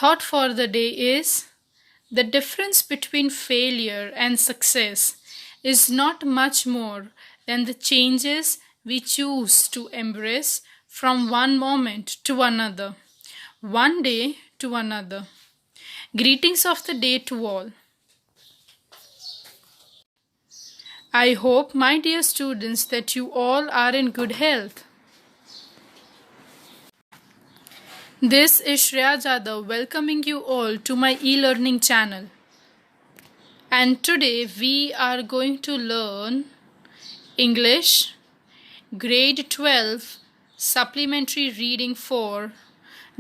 thought for the day is: the difference between failure and success is not much more than the changes we choose to embrace from one moment to another, one day to another. Greetings of the day to all. I hope, my dear students, that you all are in good health. This is Shreya Jadhav welcoming you all to my e-learning channel. And today we are going to learn English, grade 12, supplementary reading for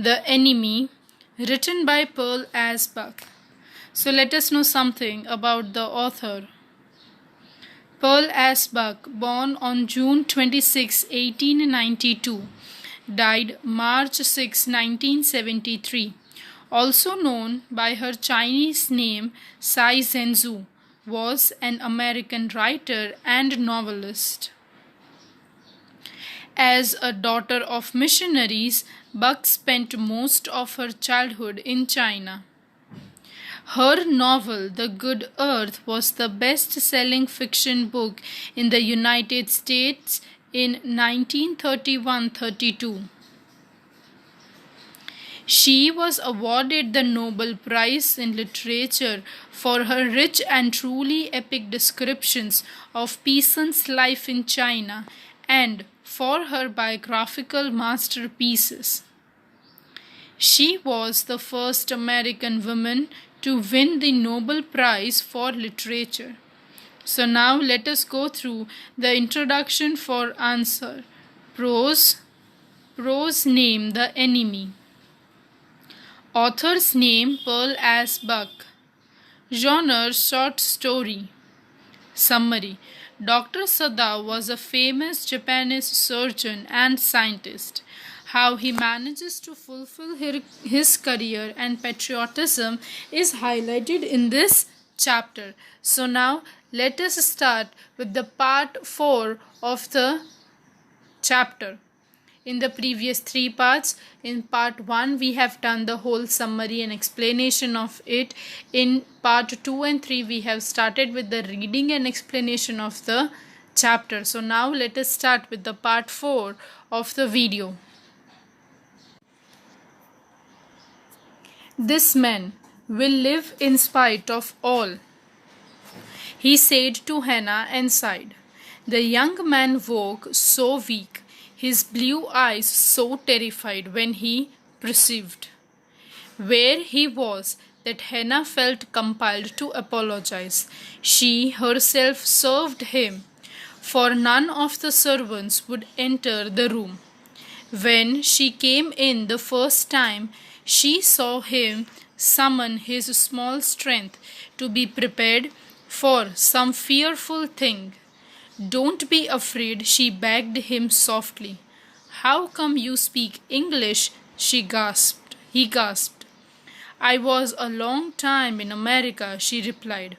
The Enemy, written by Pearl S. Buck. So let us know something about the author. Pearl S. Buck, born on June 26, 1892, died March 6, 1973. Also known by her Chinese name Cai Zhenzu, was an American writer and novelist. As a daughter of missionaries, Buck spent most of her childhood in China. Her novel, The Good Earth, was the best-selling fiction book in the United States in 1931-32. She was awarded the Nobel Prize in Literature for her rich and truly epic descriptions of peasants' life in China and for her biographical masterpieces. She was the first American woman to win the Nobel Prize for Literature. So now let us go through the introduction for answer. Prose name, The Enemy. Author's name, Pearl S. Buck. Genre, short story. Summary. Dr. Sadao was a famous Japanese surgeon and scientist. How he manages to fulfill his career and patriotism is highlighted in this chapter. So now let us start with the part 4 of the chapter. In the previous 3 parts, in part 1 we have done the whole summary and explanation of it. In part 2 and 3 we have started with the reading and explanation of the chapter. So now let us start with the part 4 of the video. This man will live in spite of all, he said to Hannah and sighed. The young man woke so weak, his blue eyes so terrified when he perceived where he was that Hannah felt compelled to apologize. She herself served him, for none of the servants would enter the room. When she came in the first time, she saw him summon his small strength to be prepared for some fearful thing. Don't be afraid, she begged him softly. How come you speak English? He gasped. I was a long time in America, she replied.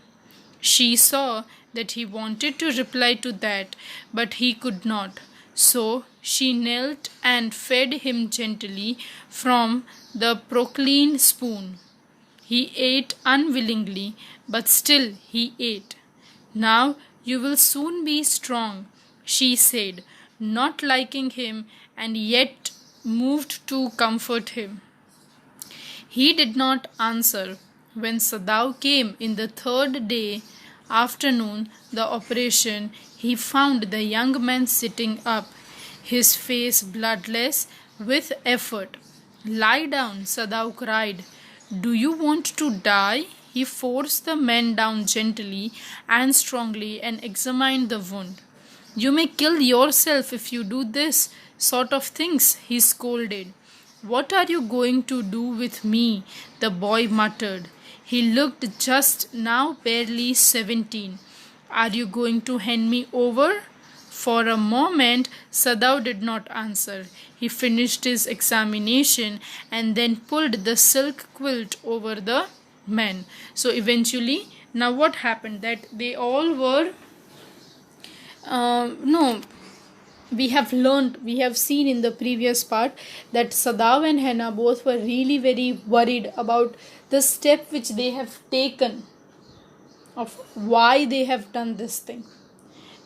She saw that he wanted to reply to that, but he could not. So she knelt and fed him gently from the porcelain spoon. He ate unwillingly, but still he ate. Now you will soon be strong, she said, not liking him and yet moved to comfort him. He did not answer. When Sadao came in the 3rd day afternoon the operation, he found the young man sitting up, his face bloodless with effort. Lie down, Sadao cried. Do you want to die? He forced the man down gently and strongly and examined the wound. You may kill yourself if you do this sort of things, he scolded. What are you going to do with me? The boy muttered. He looked just now barely 17. Are you going to hand me over? For a moment, Sadao did not answer. He finished his examination and then pulled the silk quilt over the men. So eventually, now what happened? That they all were, we have seen in the previous part that Sadav and Hannah both were really very worried about the step which they have taken, of why they have done this thing.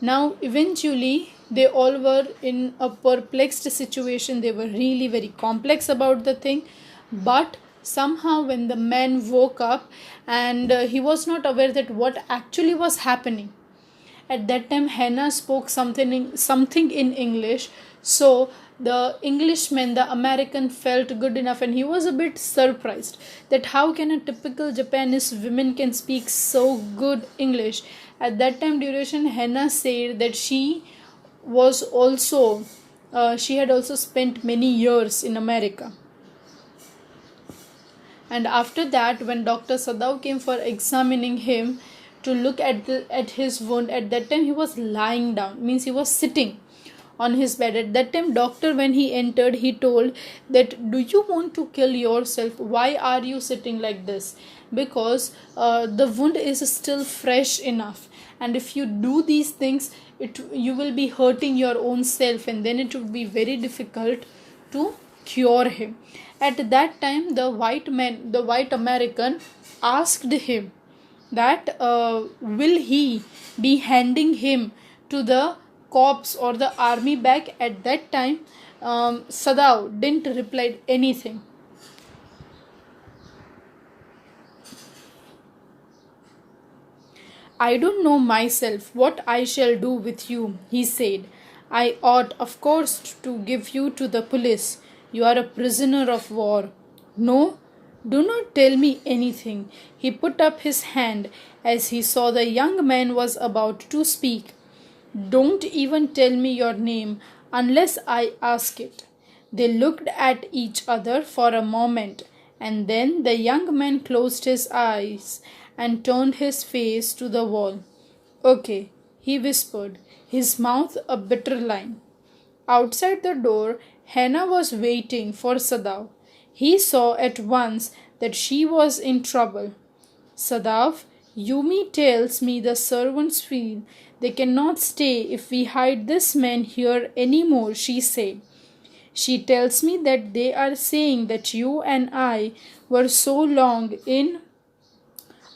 Now, eventually, they all were in a perplexed situation. They were really very complex about the thing. But somehow, when the man woke up and he was not aware that what actually was happening. At that time, Hannah spoke something in English. So the Englishman, the American, felt good enough, and he was a bit surprised that how can a typical Japanese woman can speak so good English. At that time duration, Hannah said that she had also spent many years in America. And after that, when Dr. Sadav came for examining him to look at his wound, at that time he was lying down, means he was sitting on his bed. At that time, doctor, when he entered, he told that, do you want to kill yourself? Why are you sitting like this? Because the wound is still fresh enough, and if you do these things, you will be hurting your own self, and then it would be very difficult to cure him. At that time, the white American asked him that will he be handing him to the corps or the army back. At that time, Sadav didn't reply anything. I don't know myself what I shall do with you, he said. I ought, of course, to give you to the police. You are a prisoner of war. No, do not tell me anything. He put up his hand as he saw the young man was about to speak. Don't even tell me your name unless I ask it. They looked at each other for a moment, and then the young man closed his eyes and turned his face to the wall. Okay, he whispered, his mouth a bitter line. Outside the door, Hannah was waiting for Sadav. He saw at once that she was in trouble. Sadav, Yumi tells me the servants feel they cannot stay if we hide this man here any more, she said. She tells me that they are saying that you and I were so long in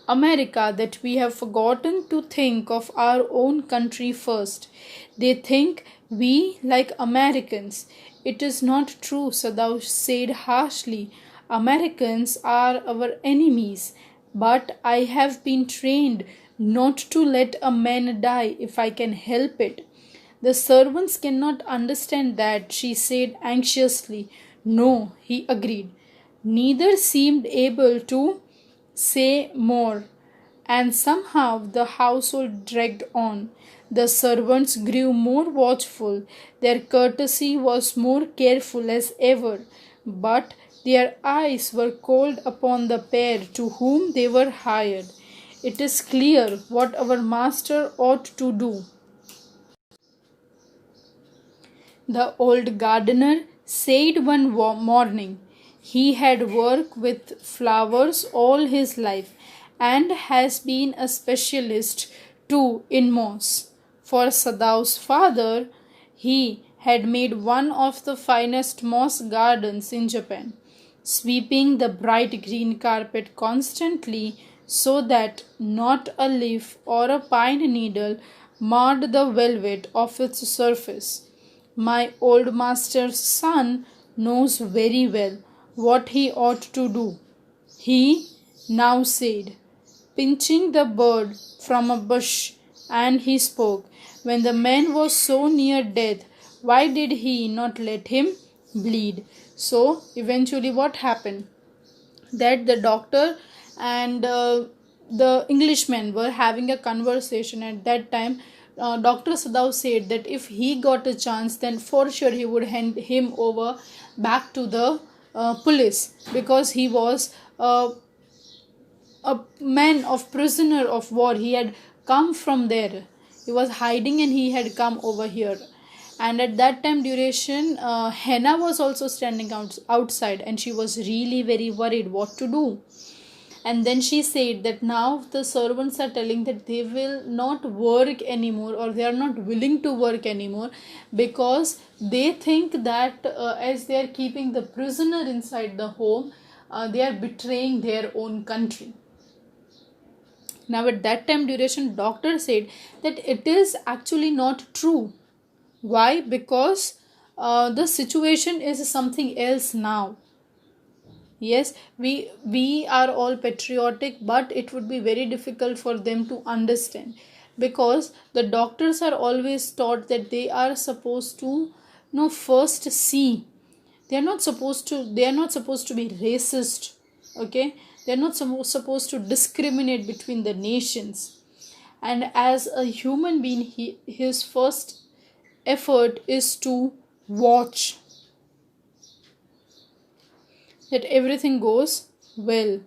America that we have forgotten to think of our own country first. They think we like Americans. It is not true, Sadav said harshly. Americans are our enemies, but I have been trained not to let a man die if I can help it. The servants cannot understand that, she said anxiously. No, he agreed. Neither seemed able to say more, and somehow the household dragged on. The servants grew more watchful, their courtesy was more careful as ever, but their eyes were cold upon the pair to whom they were hired. It is clear what our master ought to do, the old gardener said one morning. He had worked with flowers all his life and has been a specialist too in moss. For Sadav's father, he had made one of the finest moss gardens in Japan, sweeping the bright green carpet constantly so that not a leaf or a pine needle marred the velvet of its surface. My old master's son knows very well what he ought to do, he now said, pinching the bird from a bush, and he spoke. When the man was so near death, why did he not let him bleed? So eventually what happened? That the doctor and the Englishman were having a conversation. At that time, Dr. Sadav said that if he got a chance, then for sure he would hand him over back to the police, because he was a man of prisoner of war. He had come from there. He was hiding and he had come over here. And at that time duration, Hannah was also standing outside, and she was really very worried what to do. And then she said that now the servants are telling that they will not work anymore, or they are not willing to work anymore, because they think that as they are keeping the prisoner inside the home, they are betraying their own country. Now at that time duration, doctor said that it is actually not true. Why? Because the situation is something else now. Yes, we are all patriotic, but it would be very difficult for them to understand, because the doctors are always taught that they are supposed to first see. They are not supposed to be racist. Okay, they are not supposed to discriminate between the nations. And as a human being, his first effort is to watch that everything goes well.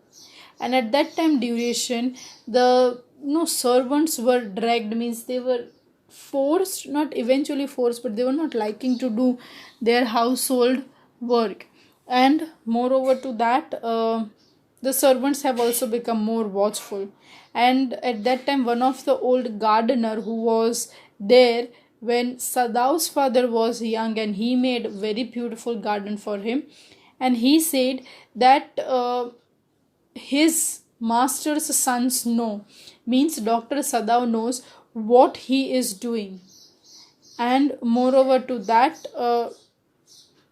And at that time duration, the servants were dragged, means they were forced, not eventually forced, but they were not liking to do their household work. And moreover to that, the servants have also become more watchful. And at that time, one of the old gardener who was there when Sadav's father was young, and he made a very beautiful garden for him, and he said that his master's sons know, means Dr. Sadav knows what he is doing. And moreover to that,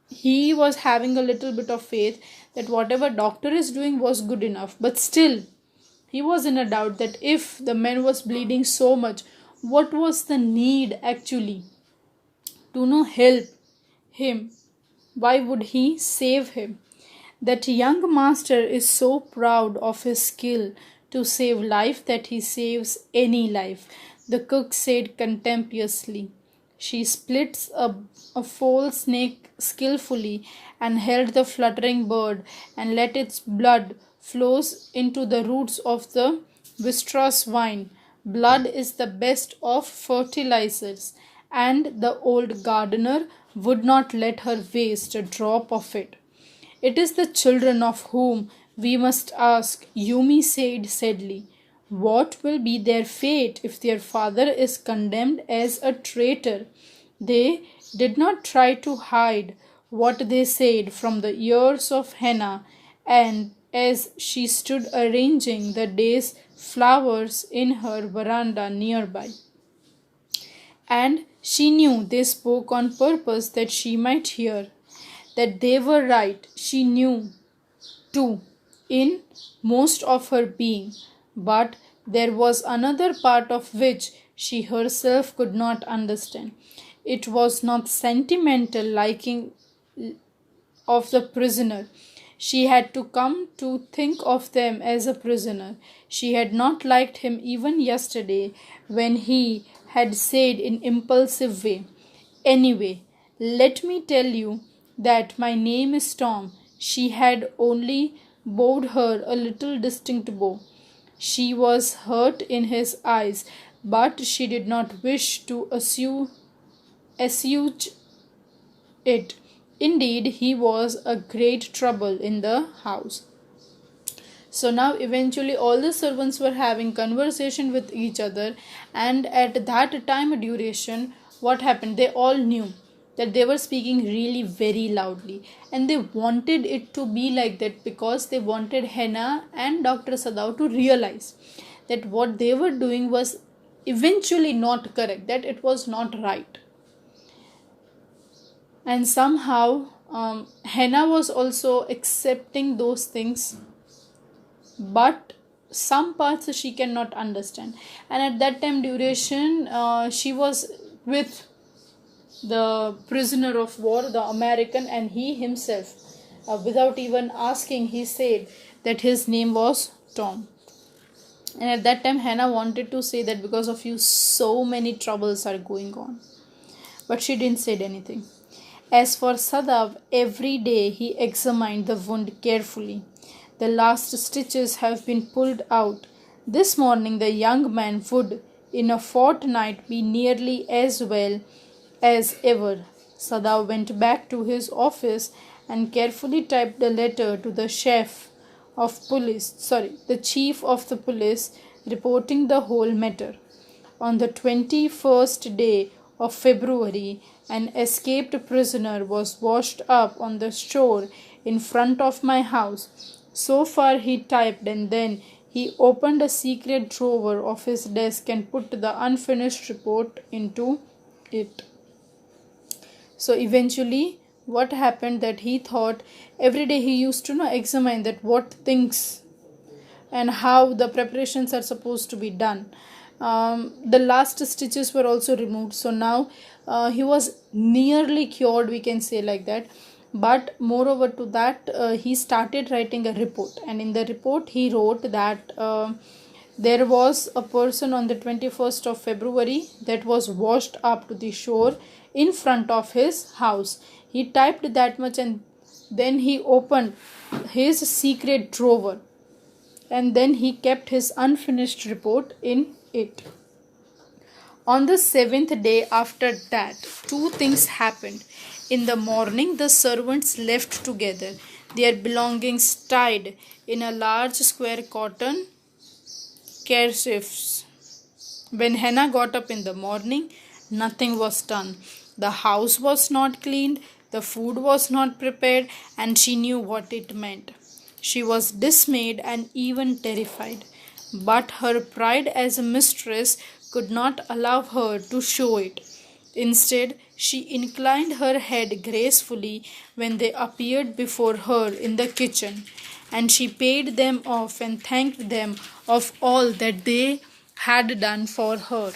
he was having a little bit of faith that whatever doctor is doing was good enough. But still, he was in a doubt that if the man was bleeding so much, what was the need actually to help him? Why would he save him? That young master is so proud of his skill to save life that he saves any life, the cook said contemptuously. She splits a foal snake skillfully and held the fluttering bird and let its blood flows into the roots of the viscous vine. Blood is the best of fertilizers, and the old gardener would not let her waste a drop of it. It is the children of whom we must ask, Yumi said sadly. What will be their fate if their father is condemned as a traitor? They did not try to hide what they said from the ears of Hannah, and as she stood arranging the day's flowers in her veranda nearby. And she knew they spoke on purpose that she might hear. That they were right, she knew too, in most of her being. But there was another part of which she herself could not understand. It was not sentimental liking of the prisoner. She had to come to think of them as a prisoner. She had not liked him even yesterday when he had said in impulsive way, Anyway, let me tell you that my name is Tom. She had only bowed her a little distinct bow. She was hurt in his eyes, but she did not wish to assuage it. Indeed, he was a great trouble in the house. So now eventually all the servants were having conversation with each other, and at that time duration, what happened? They all knew that they were speaking really very loudly, and they wanted it to be like that because they wanted Hannah and Dr. Sadav to realize that what they were doing was eventually not correct, that it was not right. And somehow Hannah was also accepting those things, but some parts she cannot understand. And at that time duration, she was with the prisoner of war, the American, and he himself, without even asking, he said that his name was Tom. And at that time Hannah wanted to say that because of you so many troubles are going on, but she didn't say anything. As for Sadav, every day he examined the wound carefully. The last stitches have been pulled out. This morning the young man would in a fortnight be nearly as well as ever. Sadav went back to his office and carefully typed a letter to the chef the chief of the police reporting the whole matter. On the 21st day of February, an escaped prisoner was washed up on the shore in front of my house. So far he typed, and then he opened a secret drawer of his desk and put the unfinished report into it. So eventually what happened, that he thought every day he used to examine that what things and how the preparations are supposed to be done. The last stitches were also removed, so now he was nearly cured, we can say like that. But moreover to that, he started writing a report, and in the report he wrote that there was a person on the 21st of February that was washed up to the shore in front of his house. He typed that much, and then he opened his secret drawer, and then he kept his unfinished report in it. On the 7th day after that, two things happened. In the morning, the servants left together, their belongings tied in a large square cotton kerchiefs. When Hannah got up in the morning, nothing was done. The house was not cleaned, the food was not prepared, and she knew what it meant. She was dismayed and even terrified, but her pride as a mistress could not allow her to show it. Instead, she inclined her head gracefully when they appeared before her in the kitchen, and she paid them off and thanked them of all that they had done for her.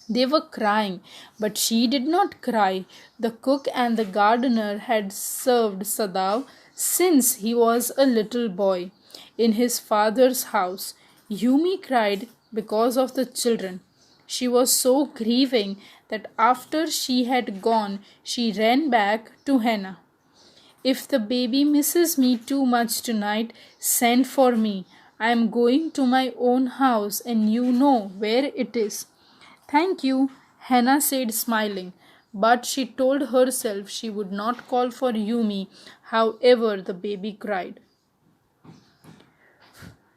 They were crying, but she did not cry. The cook and the gardener had served Sadao since he was a little boy in his father's house. Yumi cried because of the children. She was so grieving that after she had gone, she ran back to Hannah. If the baby misses me too much tonight, send for me. I am going to my own house, and you know where it is. Thank you, Hannah said, smiling, but she told herself she would not call for Yumi, however the baby cried.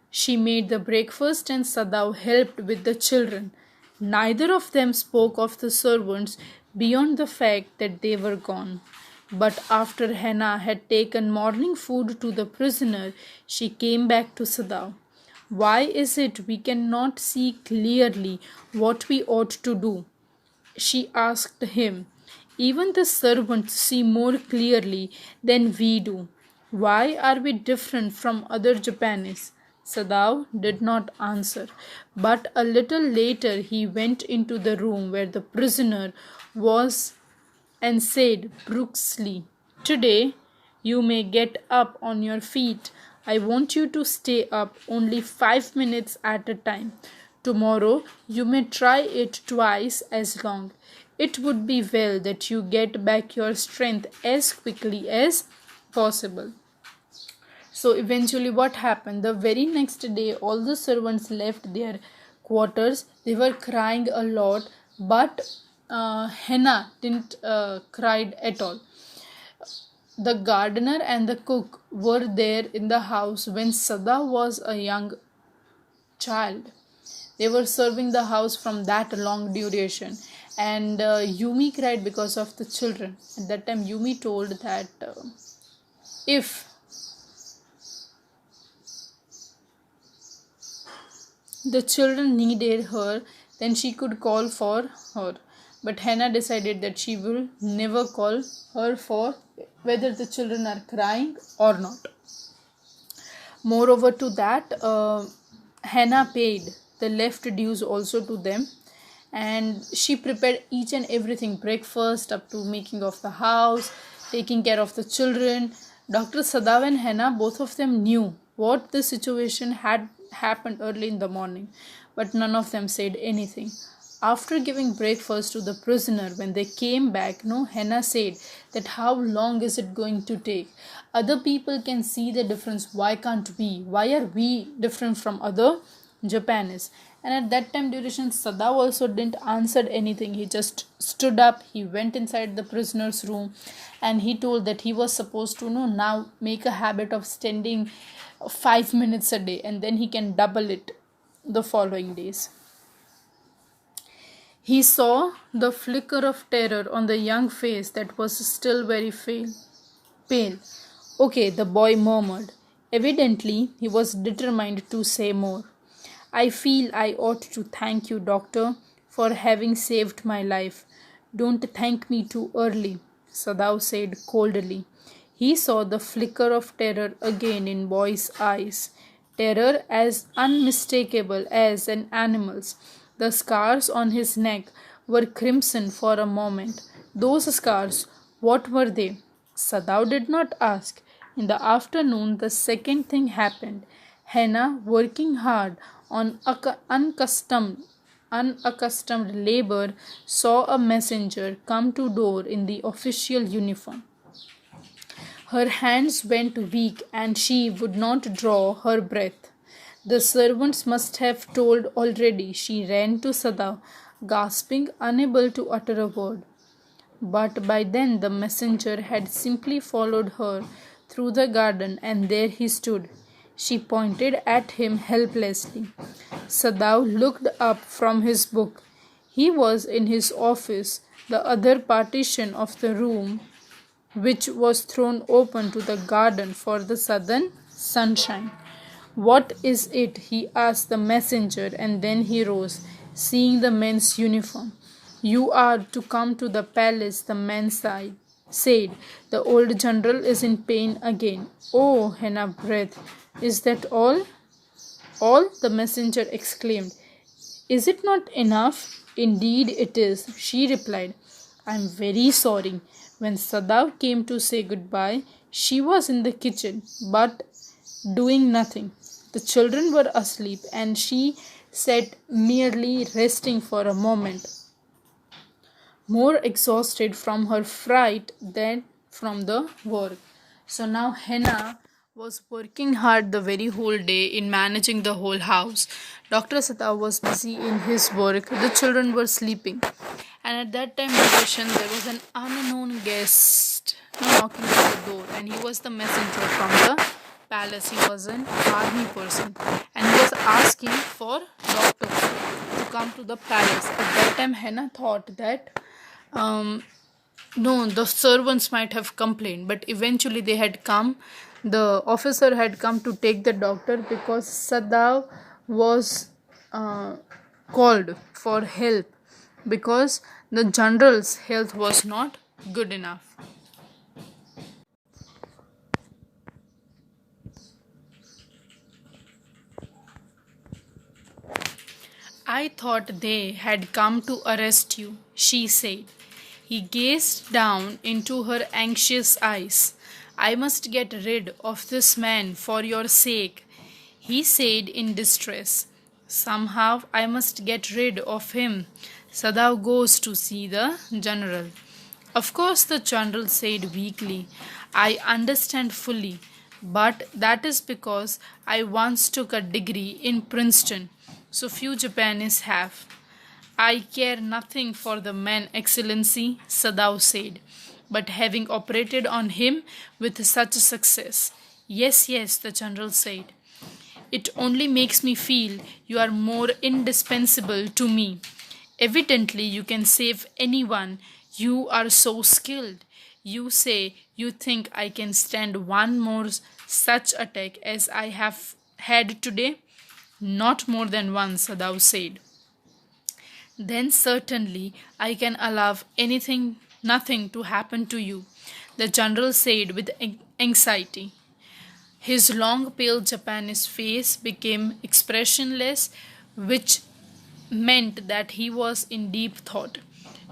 She made the breakfast and Sadao helped with the children. Neither of them spoke of the servants beyond the fact that they were gone. But after Hannah had taken morning food to the prisoner, she came back to Sadao. Why is it we cannot see clearly what we ought to do? She asked him. Even the servants see more clearly than we do. Why are we different from other Japanese? Sadao did not answer, but a little later he went into the room where the prisoner was and said brusquely, "Today you may get up on your feet. I want you to stay up only 5 minutes at a time. Tomorrow you may try it twice as long. It would be well that you get back your strength as quickly as possible." So eventually what happened? The very next day all the servants left their quarters. They were crying a lot, but Hannah didn't cried at all. The gardener and the cook were there in the house when Sada was a young child. They were serving the house from that long duration, and Yumi cried because of the children. At that time Yumi told that if the children needed her, then she could call for her. But Hannah decided that she will never call her for whether the children are crying or not. Moreover to that, Hannah paid the left dues also to them, and she prepared each and everything, breakfast up to making of the house, taking care of the children. Dr. Sadav and Hannah, both of them knew what the situation had happened early in the morning, but none of them said anything. After giving breakfast to the prisoner, when they came back, Hannah said that how long is it going to take? Other people can see the difference. Why can't we? Why are we different from other Japanese? And at that time duration, Sadav also didn't answer anything. He just stood up. He went inside the prisoner's room, and he told that he was supposed to now make a habit of standing 5 minutes a day, and then he can double it the following days. He saw the flicker of terror on the young face that was still very pale. Okay, the boy murmured. Evidently, he was determined to say more. I feel I ought to thank you, doctor, for having saved my life. Don't thank me too early, Sadav said coldly. He saw the flicker of terror again in boy's eyes, terror as unmistakable as an animal's. The scars on his neck were crimson for a moment. Those scars, what were they? Sadav did not ask. In the afternoon, the second thing happened. Hannah, working hard on unaccustomed labor, saw a messenger come to door in the official uniform. Her hands went weak and she would not draw her breath. The servants must have told already. She ran to Sadav, gasping, unable to utter a word. But by then the messenger had simply followed her through the garden, and there he stood. She pointed at him helplessly. Sadav looked up from his book. He was in his office, the other partition of the room, which was thrown open to the garden for the southern sunshine. What is it? He asked the messenger, and then he rose, seeing the men's uniform. You are to come to the palace, the man said. The old general is in pain again. Oh, Hannah breathed. Is that all? All? The messenger exclaimed. Is it not enough? Indeed it is, she replied. I am very sorry. When Sadav came to say goodbye, she was in the kitchen, but doing nothing. The children were asleep, and she sat merely resting for a moment, more exhausted from her fright than from the work. So now Hannah was working hard the very whole day in managing the whole house. Dr. Sadav was busy in his work. The children were sleeping. And at that time duration, there was an unknown guest knocking at the door, and he was the messenger from the palace. He was an army person, and he was asking for doctor to come to the palace. At that time, Hannah thought that no, the servants might have complained, but eventually they had come. The officer had come to take the doctor because Sadav was called for help because the general's health was not good enough. I thought they had come to arrest you, she said. He gazed down into her anxious eyes. I must get rid of this man for your sake, he said in distress. Somehow I must get rid of him. Sadav goes to see the general. Of course, the general said weakly. I understand fully, but that is because I once took a degree in Princeton. So few Japanese have. I care nothing for the man, Excellency, Sadav said, but having operated on him with such success. Yes, yes, the general said. It only makes me feel you are more indispensable to me. Evidently, you can save anyone. You are so skilled. You say you think I can stand one more such attack as I have had today? Not more than one, Sadav said. Then certainly I can allow nothing to happen to you, the general said with anxiety. His long pale Japanese face became expressionless, which meant that he was in deep thought.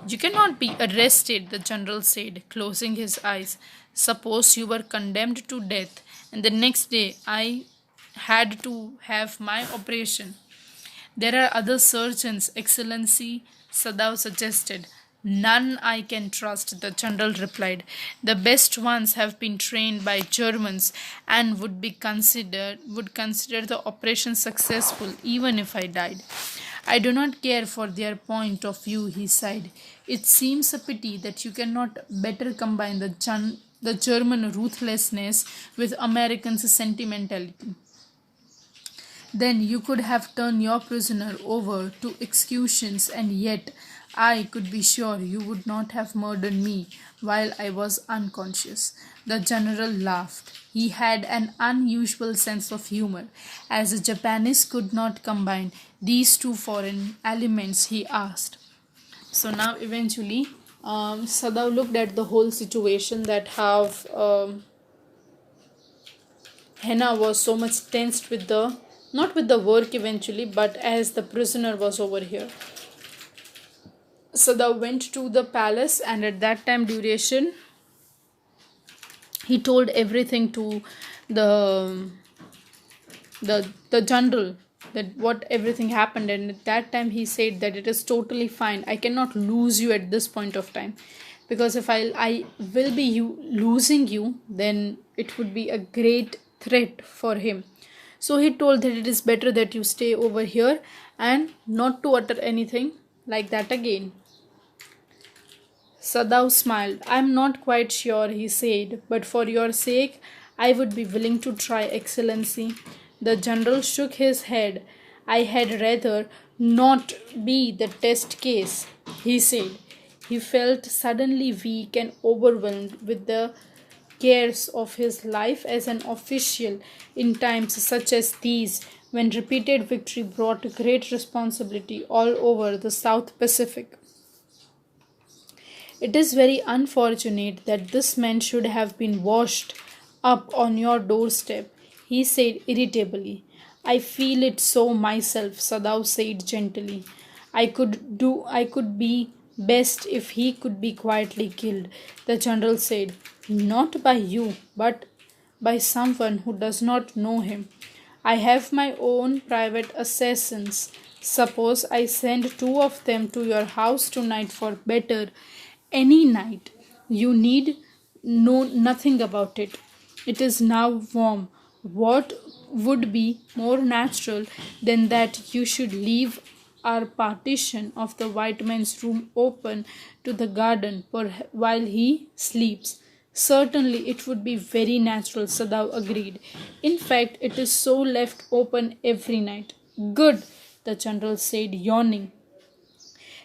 You cannot be arrested, the general said, closing his eyes. Suppose you were condemned to death, and the next day I had to have my operation. There are other surgeons, Excellency, Sadav suggested. None I can trust, the general replied. The best ones have been trained by Germans and would consider the operation successful even if I died. I do not care for their point of view, he sighed. It seems a pity that you cannot better combine the German ruthlessness with Americans' sentimentality. Then you could have turned your prisoner over to executions, and yet I could be sure you would not have murdered me while I was unconscious. The general laughed. He had an unusual sense of humor. As the Japanese could not combine these two foreign elements, he asked. So now, eventually, Sadao looked at the whole situation, that how Henna was so much tensed with the, not with the work eventually, but as the prisoner was over here. Sadao went to the palace, and at that time duration, he told everything to the the general, that what everything happened, and at that time he said that it is totally fine. I cannot lose you at this point of time, because if I will be losing you, then it would be a great threat for him. So he told that it is better that you stay over here and not to utter anything like that again. Sadao smiled. I am not quite sure, he said, but for your sake, I would be willing to try, Excellency. The general shook his head. I had rather not be the test case, he said. He felt suddenly weak and overwhelmed with the cares of his life as an official in times such as these, when repeated victory brought great responsibility all over the South Pacific. It is very unfortunate that this man should have been washed up on your doorstep, he said irritably. I feel it so myself, Sadao said gently. I could be best if he could be quietly killed, the general said. Not by you, but by someone who does not know him. I have my own private assassins. Suppose I send two of them to your house tonight for better. Any night. You need know nothing about it. It is now warm. What would be more natural than that you should leave our partition of the white man's room open to the garden while he sleeps? Certainly, it would be very natural, Sadao agreed. In fact, it is so left open every night. Good, the general said, yawning.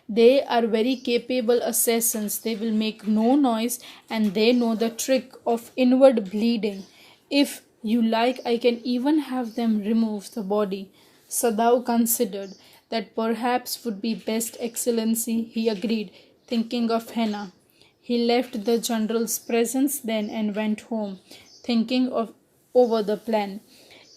They are very capable assassins. They will make no noise, and they know the trick of inward bleeding. If you like, I can even have them remove the body. Sadao considered. That perhaps would be best, Excellency, he agreed, thinking of Henna. He left the general's presence then and went home, thinking over the plan.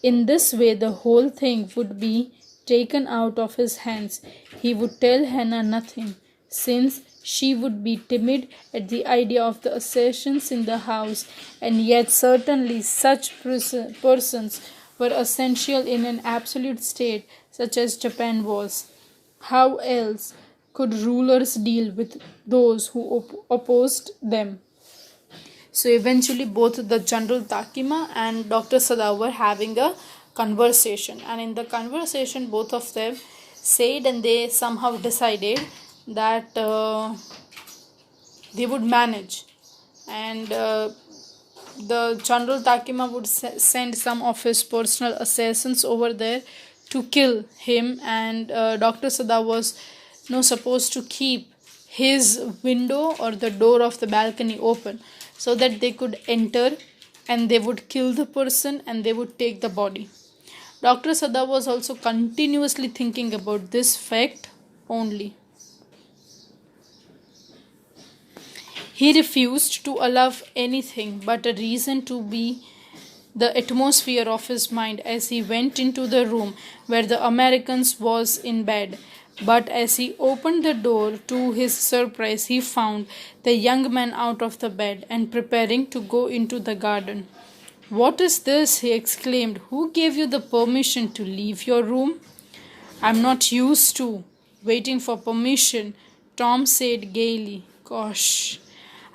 In this way, the whole thing would be taken out of his hands. He would tell Hannah nothing, since she would be timid at the idea of the assassins in the house, and yet certainly such persons were essential in an absolute state such as Japan was. How else could rulers deal with those who opposed them? So eventually both the General Takima and Dr. Sada were having a conversation, and in the conversation both of them said, and they somehow decided that they would manage, and the General Takima would send some of his personal assassins over there to kill him, and Dr. Sada was supposed to keep his window or the door of the balcony open so that they could enter and they would kill the person and they would take the body. Dr. Sada was also continuously thinking about this fact only. He refused to allow anything but a reason to be the atmosphere of his mind as he went into the room where the Americans was in bed. But as he opened the door, to his surprise, he found the young man out of the bed and preparing to go into the garden. "What is this?" he exclaimed. "Who gave you the permission to leave your room?" "I'm not used to waiting for permission," Tom said gaily. "Gosh,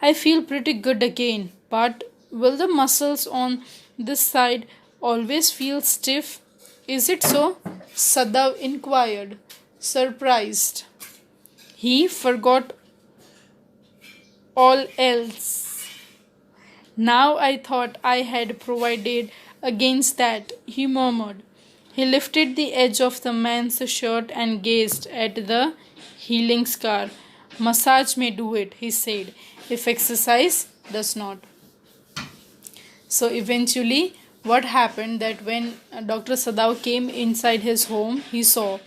I feel pretty good again, but will the muscles on this side always feel stiff?" "Is it so?" Sadav inquired. surprised. He forgot all else. Now I thought I had provided against that, he murmured. He lifted the edge of the man's shirt and gazed at the healing scar. Massage may do it, he said, if exercise does not. So eventually, what happened that when Dr. Sadao came inside his home, he saw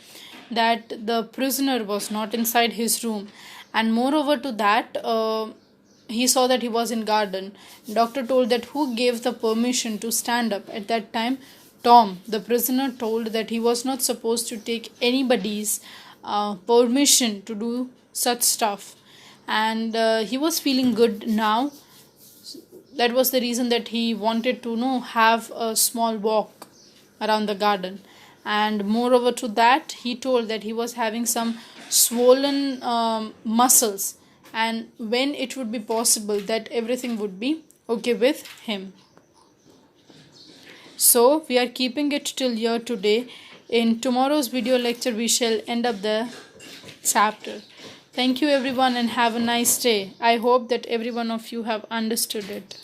that the prisoner was not inside his room, and moreover to that, he saw that he was in garden. Doctor told that who gave the permission to stand up at that time. Tom, the prisoner, told that he was not supposed to take anybody's permission to do such stuff, and he was feeling good now. That was the reason that he wanted to have a small walk around the garden. And moreover to that, he told that he was having some swollen muscles, and when it would be possible that everything would be okay with him. So we are keeping it till here today. In tomorrow's video lecture we shall end up the chapter. Thank you everyone and have a nice day. I hope that every one of you have understood it.